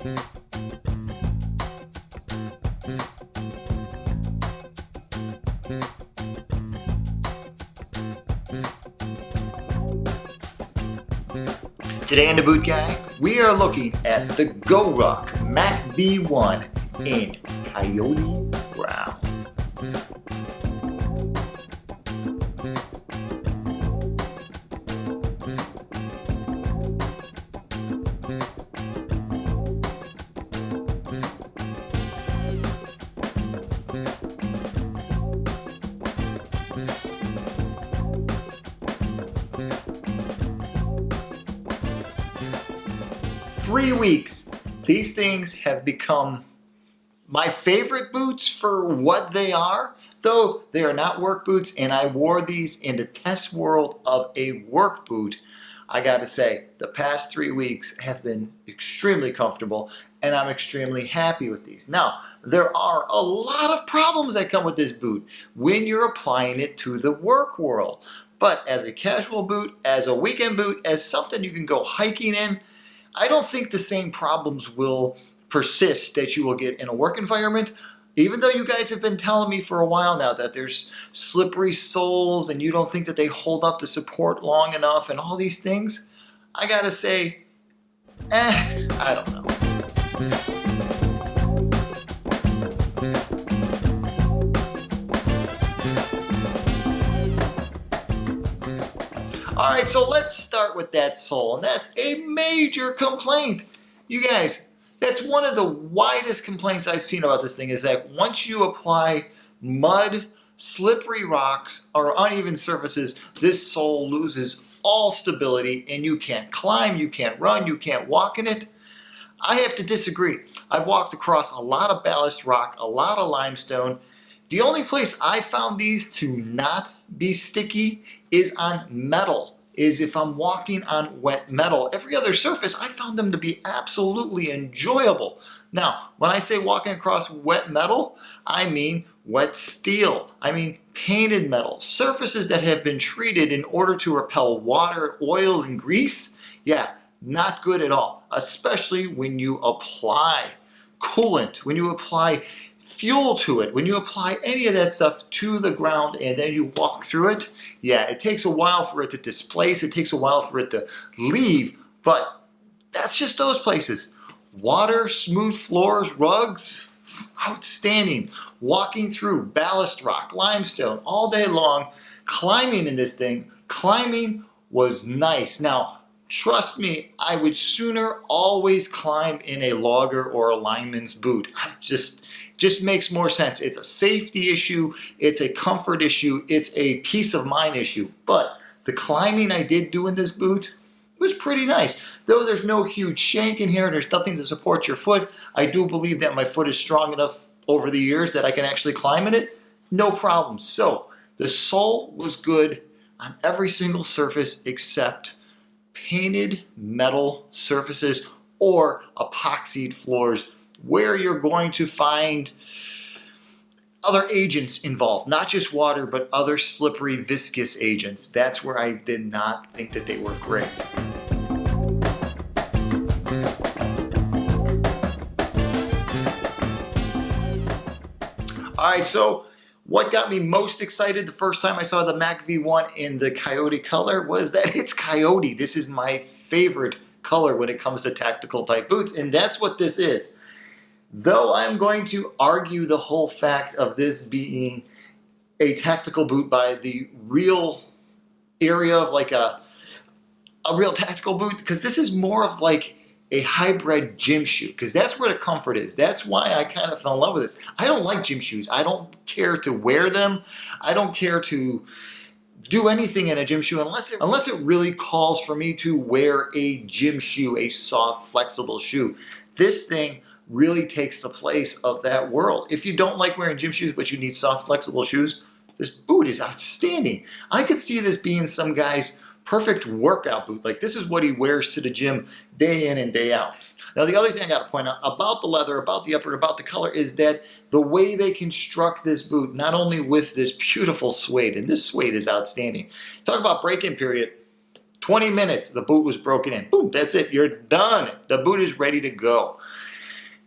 Today on The Boot Guy, we are looking at the GoRuck MACV-1 in Coyote Brown. 3 weeks. These things have become my favorite boots for what they are, though they are not work boots, and I wore these in the test world of a work boot. I gotta say, the past 3 weeks have been extremely comfortable, and I'm extremely happy with these. Now, there are a lot of problems that come with this boot when you're applying it to the work world. But as a casual boot, as a weekend boot, as something you can go hiking in, I don't think the same problems will persist that you will get in a work environment. Even though you guys have been telling me for a while now that there's slippery soles and you don't think that they hold up to support long enough and all these things, I gotta say, I don't know. Alright, so let's start with that sole, and that's a major complaint. You guys, that's one of the widest complaints I've seen about this thing, is that once you apply mud, slippery rocks, or uneven surfaces, this sole loses all stability and you can't climb, you can't run, you can't walk in it. I have to disagree. I've walked across a lot of ballast rock, a lot of limestone. The only place I found these to not be sticky is on metal, is if I'm walking on wet metal. Every other surface, I found them to be absolutely enjoyable. Now, when I say walking across wet metal, I mean wet steel. I mean painted metal. Surfaces that have been treated in order to repel water, oil, and grease. Yeah, not good at all, especially when you apply coolant, when you apply fuel to it, when you apply any of that stuff to the ground and then you walk through it. Yeah, it takes a while for it to displace, it takes a while for it to leave, but that's just those places. Water, smooth floors, rugs, outstanding. Walking through ballast rock, limestone all day long, climbing in this thing, climbing was nice. Now, trust me, I would sooner always climb in a logger or a lineman's boot. Just makes more sense. It's a safety issue, it's a comfort issue, it's a peace of mind issue. But the climbing I did do in this boot was pretty nice. Though there's no huge shank in here, there's nothing to support your foot, I do believe that my foot is strong enough over the years that I can actually climb in it. No problem. So the sole was good on every single surface except painted metal surfaces or epoxied floors, where you're going to find other agents involved, not just water, but other slippery, viscous agents. That's where I did not think that they were great. All right, so what got me most excited the first time I saw the MACV-1 in the Coyote color was that it's Coyote. This is my favorite color when it comes to tactical type boots, and that's what this is. Though I'm going to argue the whole fact of this being a tactical boot by the real area of like a real tactical boot, because this is more of like a hybrid gym shoe, because that's where the comfort is. That's why I kind of fell in love with this. I don't like gym shoes. I don't care to wear them. I don't care to do anything in a gym shoe unless it really calls for me to wear a gym shoe, a soft, flexible shoe. This thing really takes the place of that world. If you don't like wearing gym shoes, but you need soft, flexible shoes, this boot is outstanding. I could see this being some guy's perfect workout boot. Like, this is what he wears to the gym day in and day out. Now, the other thing I got to point out about the leather, about the upper, about the color, is that the way they construct this boot, not only with this beautiful suede, and this suede is outstanding. Talk about break-in period. 20 minutes, the boot was broken in. Boom, that's it. You're done. The boot is ready to go.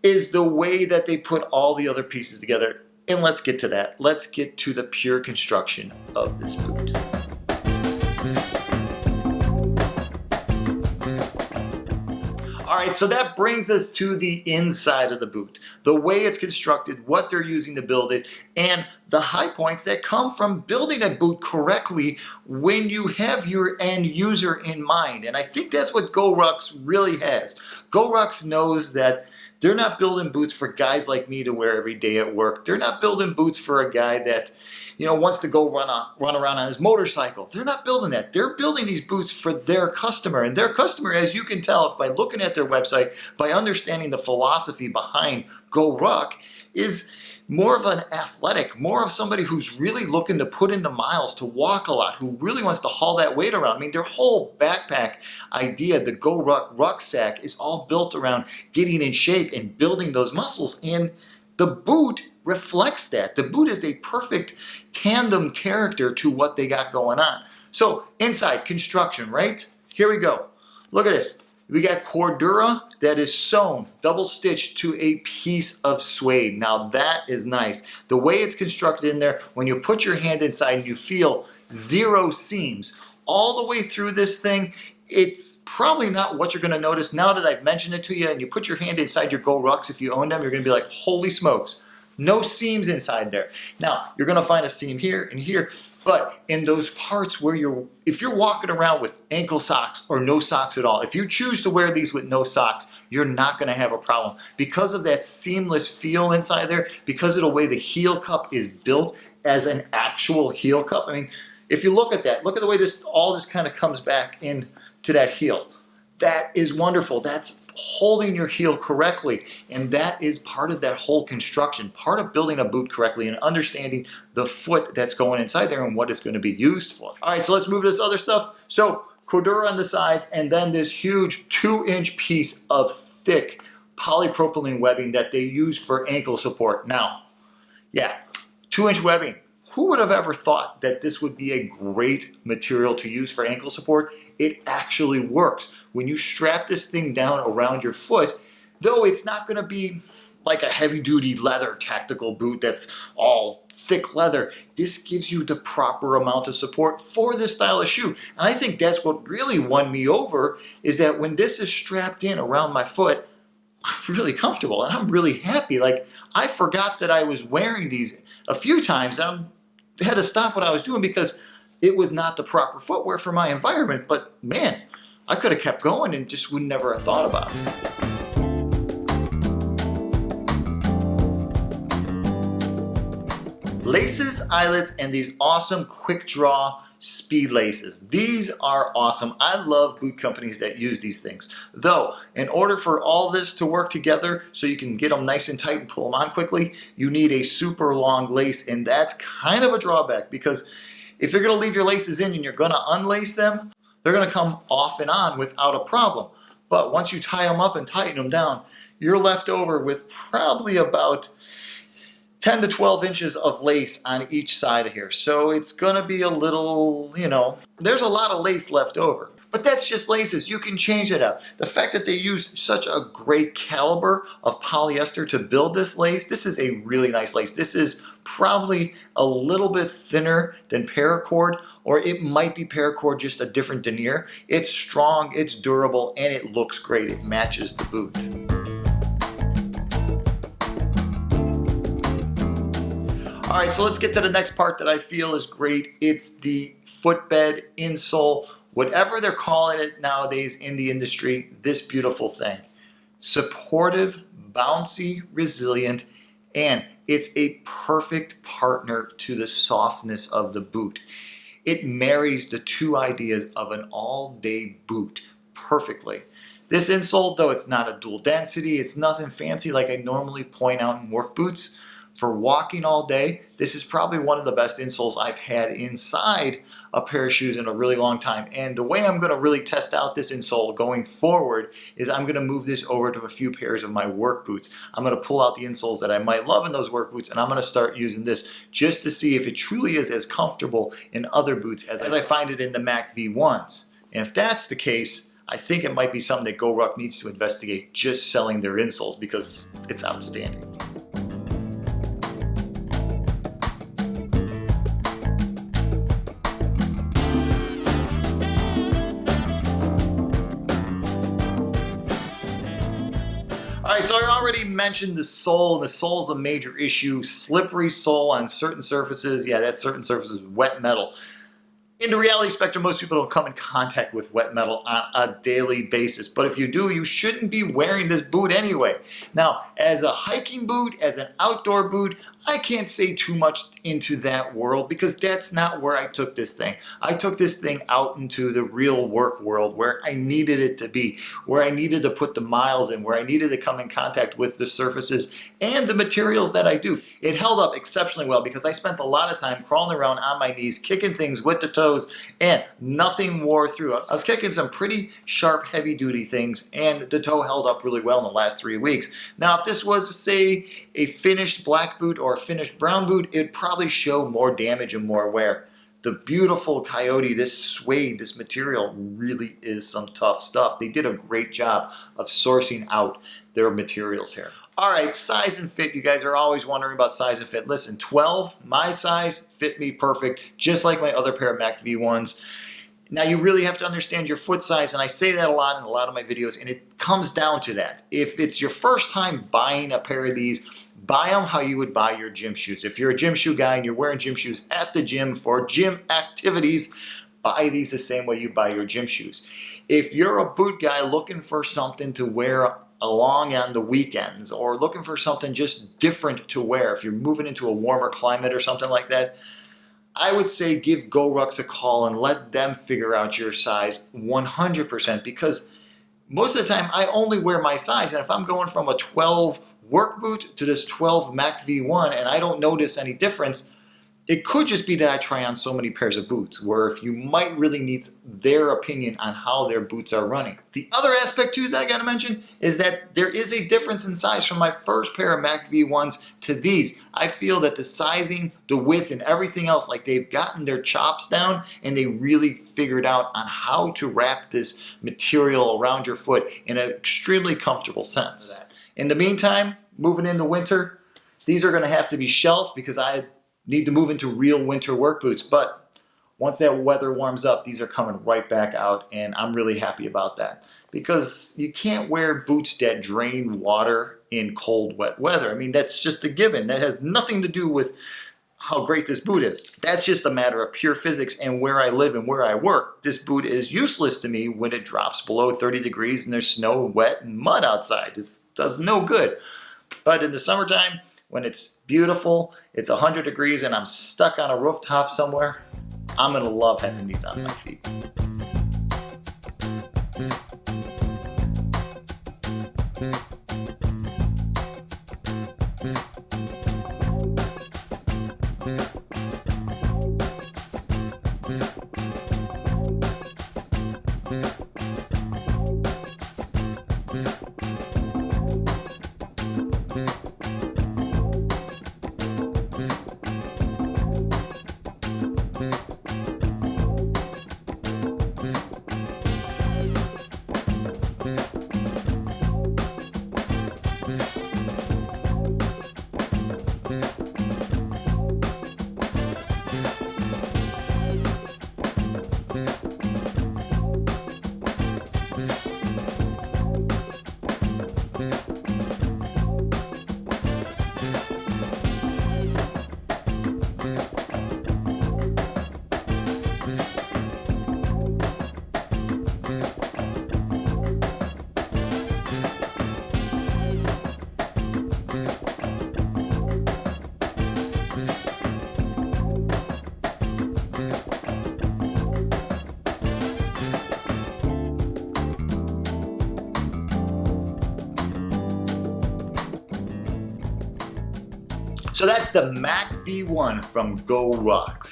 is the way that they put all the other pieces together. And let's get to that. Let's get to the pure construction of this boot. All right, so that brings us to the inside of the boot. The way it's constructed, what they're using to build it, and the high points that come from building a boot correctly when you have your end user in mind. And I think that's what GoRuck really has. GoRuck knows that they're not building boots for guys like me to wear every day at work. They're not building boots for a guy that, wants to go run around on his motorcycle. They're not building that. They're building these boots for their customer. And their customer, as you can tell by looking at their website, by understanding the philosophy behind GoRuck, is more of an athletic, more of somebody who's really looking to put in the miles, to walk a lot, who really wants to haul that weight around. I mean, their whole backpack idea, the GoRuck rucksack, is all built around getting in shape and building those muscles. And the boot reflects that. The boot is a perfect tandem character to what they got going on. So inside, construction, right? Here we go. Look at this. We got cordura that is sewn, double stitched to a piece of suede. Now that is nice. The way it's constructed in there, when you put your hand inside, you feel 0 seams. All the way through this thing, it's probably not what you're gonna notice. Now that I've mentioned it to you and you put your hand inside your GoRucks, if you own them, you're gonna be like, holy smokes, no seams inside there. Now, you're gonna find a seam here and here, but in those parts where if you're walking around with ankle socks or no socks at all, if you choose to wear these with no socks, you're not gonna have a problem. Because of that seamless feel inside there, because of the way the heel cup is built as an actual heel cup. I mean, if you look at that, look at the way all this kind of comes back into that heel. That is wonderful. That's holding your heel correctly. And that is part of that whole construction, part of building a boot correctly and understanding the foot that's going inside there and what it's going to be used for. All right, so let's move to this other stuff. So cordura on the sides, and then this huge 2-inch piece of thick polypropylene webbing that they use for ankle support. Now, yeah, 2-inch webbing. Who would have ever thought that this would be a great material to use for ankle support? It actually works. When you strap this thing down around your foot, though it's not going to be like a heavy-duty leather tactical boot that's all thick leather, this gives you the proper amount of support for this style of shoe. And I think that's what really won me over, is that when this is strapped in around my foot, I'm really comfortable and I'm really happy. Like, I forgot that I was wearing these a few times. I had to stop what I was doing because it was not the proper footwear for my environment. But man, I could have kept going and just would never have thought about it. Laces, eyelets, and these awesome quick draw speed laces. These are awesome. I love boot companies that use these things. Though, in order for all this to work together so you can get them nice and tight and pull them on quickly, you need a super long lace, and that's kind of a drawback, because if you're going to leave your laces in and you're going to unlace them, they're going to come off and on without a problem. But once you tie them up and tighten them down, you're left over with probably about 10 to 12 inches of lace on each side of here. So it's gonna be a little, there's a lot of lace left over. But that's just laces. You can change it up. The fact that they use such a great caliber of polyester to build this lace, this is a really nice lace. This is probably a little bit thinner than paracord, or it might be paracord, just a different denier. It's strong, it's durable, and it looks great. It matches the boot. All right, so let's get to the next part that I feel is great. It's the footbed, insole, whatever they're calling it nowadays in the industry, this beautiful thing. Supportive, bouncy, resilient, and it's a perfect partner to the softness of the boot. It marries the two ideas of an all-day boot perfectly. This insole, though it's not a dual density, it's nothing fancy like I normally point out in work boots. For walking all day, this is probably one of the best insoles I've had inside a pair of shoes in a really long time. And the way I'm going to really test out this insole going forward is I'm going to move this over to a few pairs of my work boots. I'm going to pull out the insoles that I might love in those work boots, and I'm going to start using this just to see if it truly is as comfortable in other boots as I find it in the MACV-1s. And if that's the case, I think it might be something that GoRuck needs to investigate, just selling their insoles, because it's outstanding. Alright, so I already mentioned the sole, and the sole is a major issue. Slippery sole on certain surfaces. Yeah, that certain surface is wet metal. In the reality spectrum, most people don't come in contact with wet metal on a daily basis. But if you do, you shouldn't be wearing this boot anyway. Now, as a hiking boot, as an outdoor boot, I can't say too much into that world because that's not where I took this thing. I took this thing out into the real work world where I needed it to be, where I needed to put the miles in, where I needed to come in contact with the surfaces and the materials that I do. It held up exceptionally well because I spent a lot of time crawling around on my knees, kicking things with the toes, and nothing wore through. I was kicking some pretty sharp, heavy-duty things, and the toe held up really well in the last 3 weeks. Now, if this was, say, a finished black boot or a finished brown boot, it'd probably show more damage and more wear. The beautiful Coyote, this suede, this material really is some tough stuff. They did a great job of sourcing out their materials here. All right, size and fit. You guys are always wondering about size and fit. Listen, 12, my size, fit me perfect, just like my other pair of MACV-1s. Now, you really have to understand your foot size, and I say that a lot in a lot of my videos, and it comes down to that. If it's your first time buying a pair of these, buy them how you would buy your gym shoes. If you're a gym shoe guy and you're wearing gym shoes at the gym for gym activities, buy these the same way you buy your gym shoes. If you're a boot guy looking for something to wear along on the weekends or looking for something just different to wear, if you're moving into a warmer climate or something like that, I would say give GoRuck a call and let them figure out your size 100%, because most of the time I only wear my size, and if I'm going from a 12 work boot to this 12 MACV-1 and I don't notice any difference, it could just be that I try on so many pairs of boots, where if you might really need their opinion on how their boots are running. The other aspect too that I gotta mention is that there is a difference in size from my first pair of MACV-1s to these. I feel that the sizing, the width, and everything else, like they've gotten their chops down and they really figured out on how to wrap this material around your foot in an extremely comfortable sense. In the meantime, moving into winter, these are gonna have to be shelved because I need to move into real winter work boots. But once that weather warms up, these are coming right back out, and I'm really happy about that, because you can't wear boots that drain water in cold, wet weather. I mean, that's just a given. That has nothing to do with how great this boot is. That's just a matter of pure physics and where I live and where I work. This boot is useless to me when it drops below 30 degrees and there's snow, wet, and mud outside. It does no good. But in the summertime, when it's beautiful, it's 100 degrees, and I'm stuck on a rooftop somewhere, I'm gonna love having these on my feet. So that's the MACV-1 from GoRuck.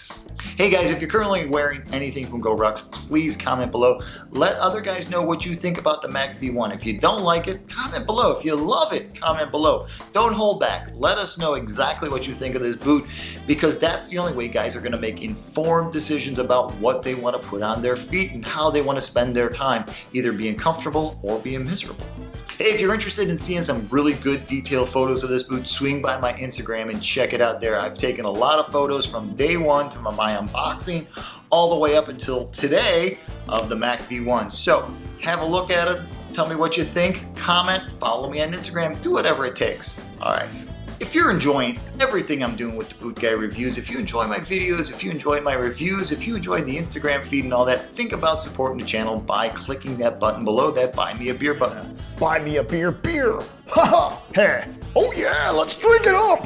Hey guys, if you're currently wearing anything from GoRuck, please comment below. Let other guys know what you think about the MACV-1. If you don't like it, comment below. If you love it, comment below. Don't hold back. Let us know exactly what you think of this boot, because that's the only way guys are going to make informed decisions about what they want to put on their feet and how they want to spend their time, either being comfortable or being miserable. Hey, if you're interested in seeing some really good detailed photos of this boot, swing by my Instagram and check it out there. I've taken a lot of photos from day one to my unboxing all the way up until today of the MACV-1. So have a look at it, tell me what you think, comment, follow me on Instagram, do whatever it takes. All right. If you're enjoying everything I'm doing with the Boot Guy reviews, if you enjoy my videos, if you enjoy my reviews, if you enjoy the Instagram feed and all that, think about supporting the channel by clicking that button below, that Buy Me a Beer button. Buy me a beer. Haha. Hey. Oh yeah, let's drink it up.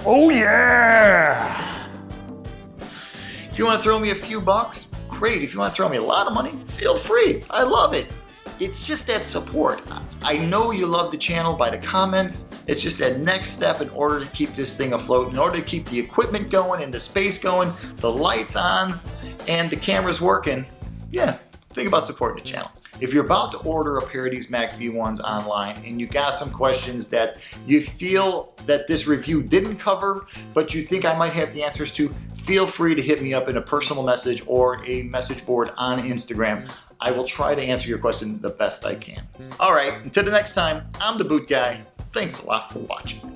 Oh yeah. If you want to throw me a few bucks, great. If you want to throw me a lot of money, feel free. I love it. It's just that support. I know you love the channel by the comments. It's just that next step in order to keep this thing afloat, in order to keep the equipment going and the space going, the lights on, and the cameras working. Yeah, think about supporting the channel. If you're about to order a pair of these MACV-1s online and you got some questions that you feel that this review didn't cover, but you think I might have the answers to, feel free to hit me up in a personal message or a message board on Instagram. I will try to answer your question the best I can. All right, until the next time, I'm the Boot Guy. Thanks a lot for watching.